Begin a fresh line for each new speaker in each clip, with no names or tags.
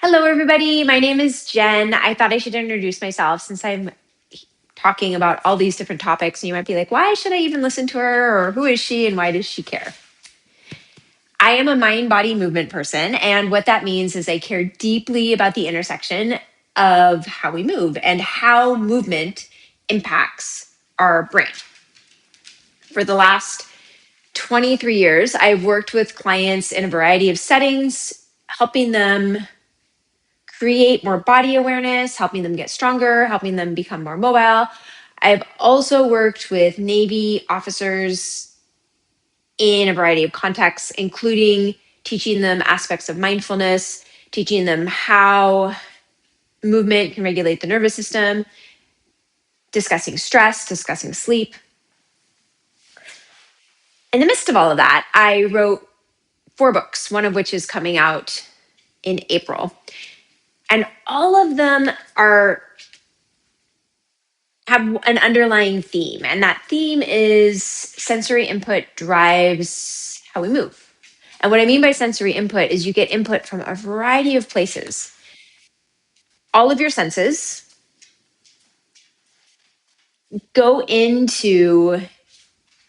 Hello, everybody. My name is Jen. I thought I should introduce myself since I'm talking about all these different topics. And you might be like, why should I even listen to her? Or who is she and why does she care? I am a mind body movement person. And what that means is I care deeply about the intersection of how we move and how movement impacts our brain. For the last 23 years, I've worked with clients in a variety of settings, helping them create more body awareness, helping them get stronger, helping them become more mobile. I've also worked with Navy officers in a variety of contexts, including teaching them aspects of mindfulness, teaching them how movement can regulate the nervous system, discussing stress, discussing sleep. In the midst of all of that, I wrote 4 books, one of which is coming out in April. And all of them have an underlying theme, and that theme is sensory input drives how we move. And what I mean by sensory input is you get input from a variety of places. All of your senses go into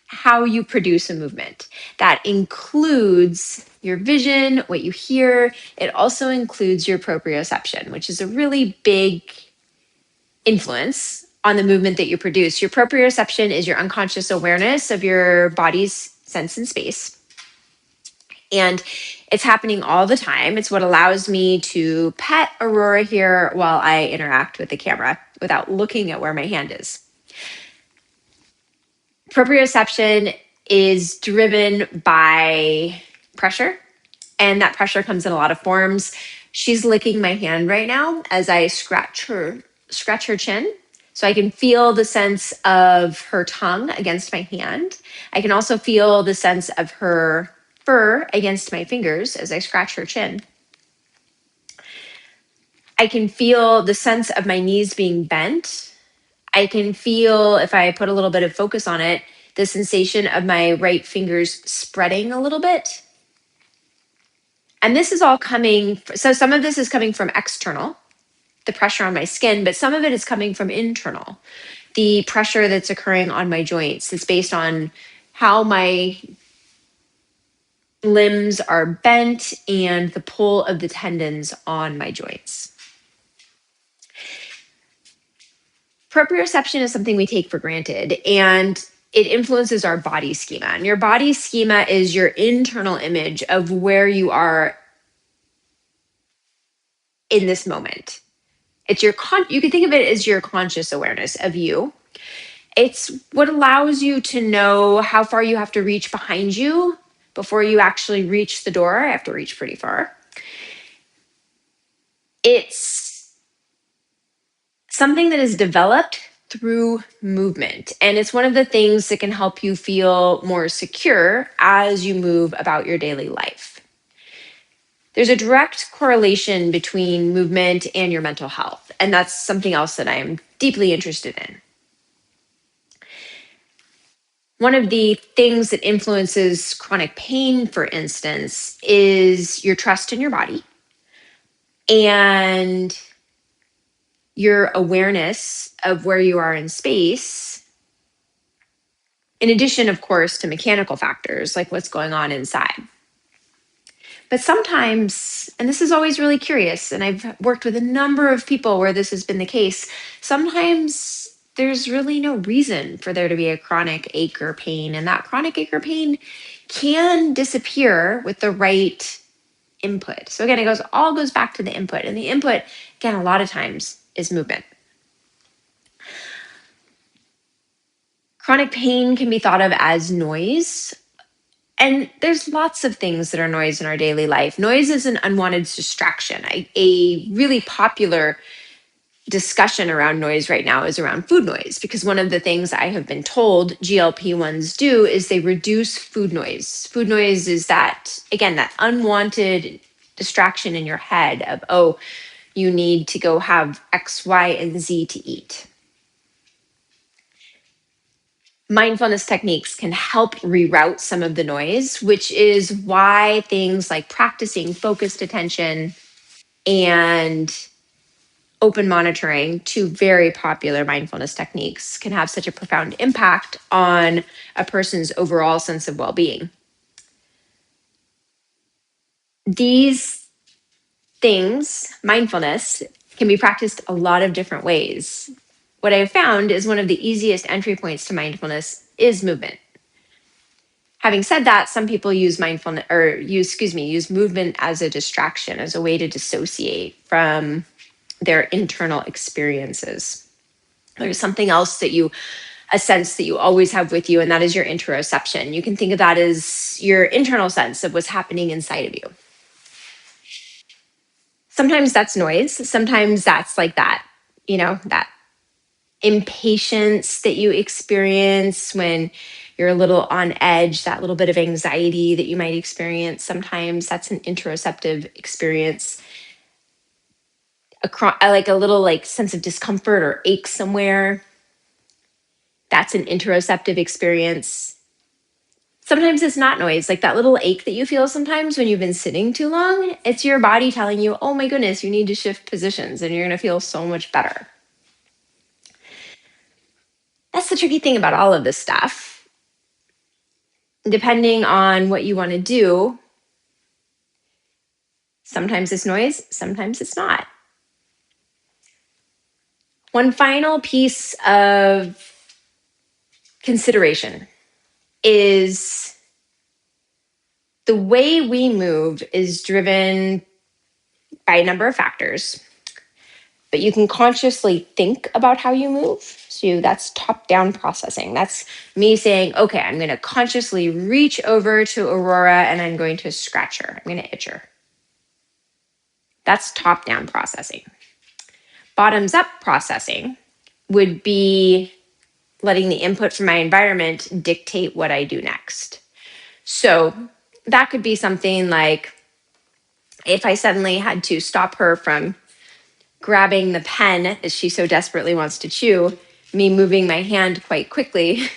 how you produce a movement. That includes your vision, what you hear. It also includes your proprioception, which is a really big influence on the movement that you produce. Your proprioception is your unconscious awareness of your body's sense in space. And it's happening all the time. It's what allows me to pet Aurora here while I interact with the camera without looking at where my hand is. Proprioception is driven by pressure, and that pressure comes in a lot of forms. She's licking my hand right now as I scratch her chin. So I can feel the sense of her tongue against my hand. I can also feel the sense of her fur against my fingers as I scratch her chin. I can feel the sense of my knees being bent. I can feel, if I put a little bit of focus on it, the sensation of my right fingers spreading a little bit. And this is all coming, so some of this is coming from external, the pressure on my skin, but some of it is coming from internal, the pressure that's occurring on my joints. It's based on how my limbs are bent and the pull of the tendons on my joints. Proprioception is something we take for granted, and it influences our body schema. And your body schema is your internal image of where you are in this moment. It's your you can think of it as your conscious awareness of you. It's what allows you to know how far you have to reach behind you before you actually reach the door. I have to reach pretty far. It's something that is developed through movement. And it's one of the things that can help you feel more secure as you move about your daily life. There's a direct correlation between movement and your mental health. And that's something else that I am deeply interested in. One of the things that influences chronic pain, for instance, is your trust in your body and your awareness of where you are in space, in addition, of course, to mechanical factors like what's going on inside. But sometimes, and this is always really curious, and I've worked with a number of people where this has been the case, sometimes there's really no reason for there to be a chronic ache or pain. And that chronic ache or pain can disappear with the right input. So again, all goes back to the input. And the input, again, a lot of times is movement. Chronic pain can be thought of as noise. And there's lots of things that are noise in our daily life. Noise is an unwanted distraction. A really popular discussion around noise right now is around food noise, because one of the things I have been told GLP-1s do is they reduce food noise. Food noise is that, again, that unwanted distraction in your head of, oh, you need to go have X, Y, and Z to eat. Mindfulness techniques can help reroute some of the noise, which is why things like practicing focused attention, and open monitoring, two very popular mindfulness techniques, can have such a profound impact on a person's overall sense of well-being. These things, mindfulness, can be practiced a lot of different ways. What I've found is one of the easiest entry points to mindfulness is movement. Having said that, some people use use movement as a distraction, as a way to dissociate from their internal experiences. There's something else a sense that you always have with you, and that is your interoception. You can think of that as your internal sense of what's happening inside of you. Sometimes that's noise. Sometimes that's like that impatience that you experience when you're a little on edge, that little bit of anxiety that you might experience. Sometimes that's an interoceptive experience, like a little like sense of discomfort or ache somewhere. That's an interoceptive experience. Sometimes it's not noise, like that little ache that you feel sometimes when you've been sitting too long. It's your body telling you, oh my goodness, you need to shift positions and you're going to feel so much better. That's the tricky thing about all of this stuff. Depending on what you want to do, sometimes it's noise, sometimes it's not. One final piece of consideration is the way we move is driven by a number of factors, but you can consciously think about how you move. So that's top-down processing. That's me saying, okay, I'm going to consciously reach over to Aurora and I'm going to scratch her. I'm going to itch her. That's top-down processing. Bottoms-up processing would be letting the input from my environment dictate what I do next. So that could be something like if I suddenly had to stop her from grabbing the pen as she so desperately wants to chew, me moving my hand quite quickly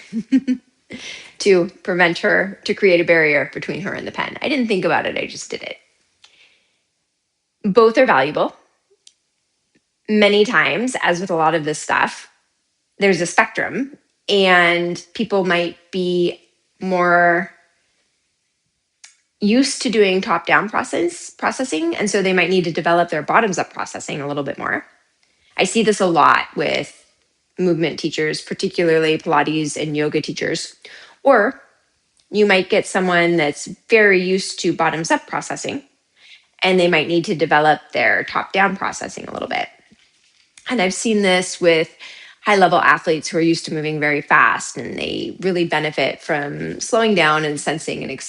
to prevent her, to create a barrier between her and the pen. I didn't think about it, I just did it. Both are valuable. Many times, as with a lot of this stuff, there's a spectrum, and people might be more used to doing top-down processing, and so they might need to develop their bottoms-up processing a little bit more. I see this a lot with movement teachers, particularly Pilates and yoga teachers. Or you might get someone that's very used to bottoms-up processing, and they might need to develop their top-down processing a little bit. And I've seen this with high-level athletes who are used to moving very fast, and they really benefit from slowing down and sensing and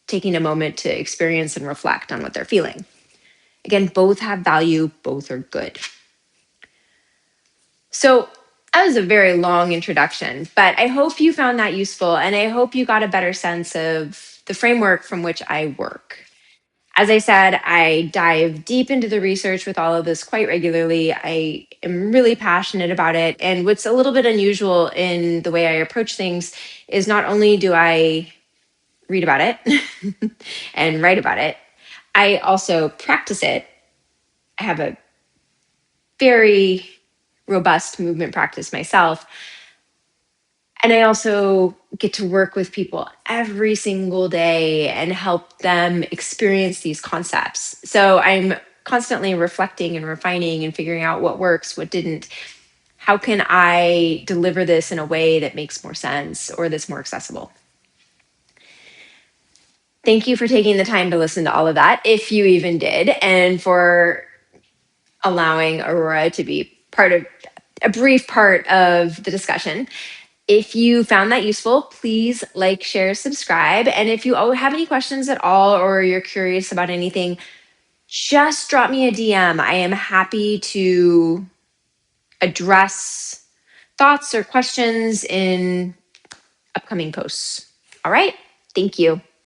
taking a moment to experience and reflect on what they're feeling. Again, both have value, both are good. So that was a very long introduction, but I hope you found that useful, and I hope you got a better sense of the framework from which I work. As I said, I dive deep into the research with all of this quite regularly. I am really passionate about it. And what's a little bit unusual in the way I approach things is not only do I read about it and write about it, I also practice it. I have a very robust movement practice myself. And I also get to work with people every single day and help them experience these concepts. So I'm constantly reflecting and refining and figuring out what works, what didn't. How can I deliver this in a way that makes more sense or that's more accessible? Thank you for taking the time to listen to all of that, if you even did, and for allowing Aurora to be a brief part of the discussion. If you found that useful, please like, share, subscribe. And if you have any questions at all or you're curious about anything, just drop me a DM. I am happy to address thoughts or questions in upcoming posts. All right. Thank you.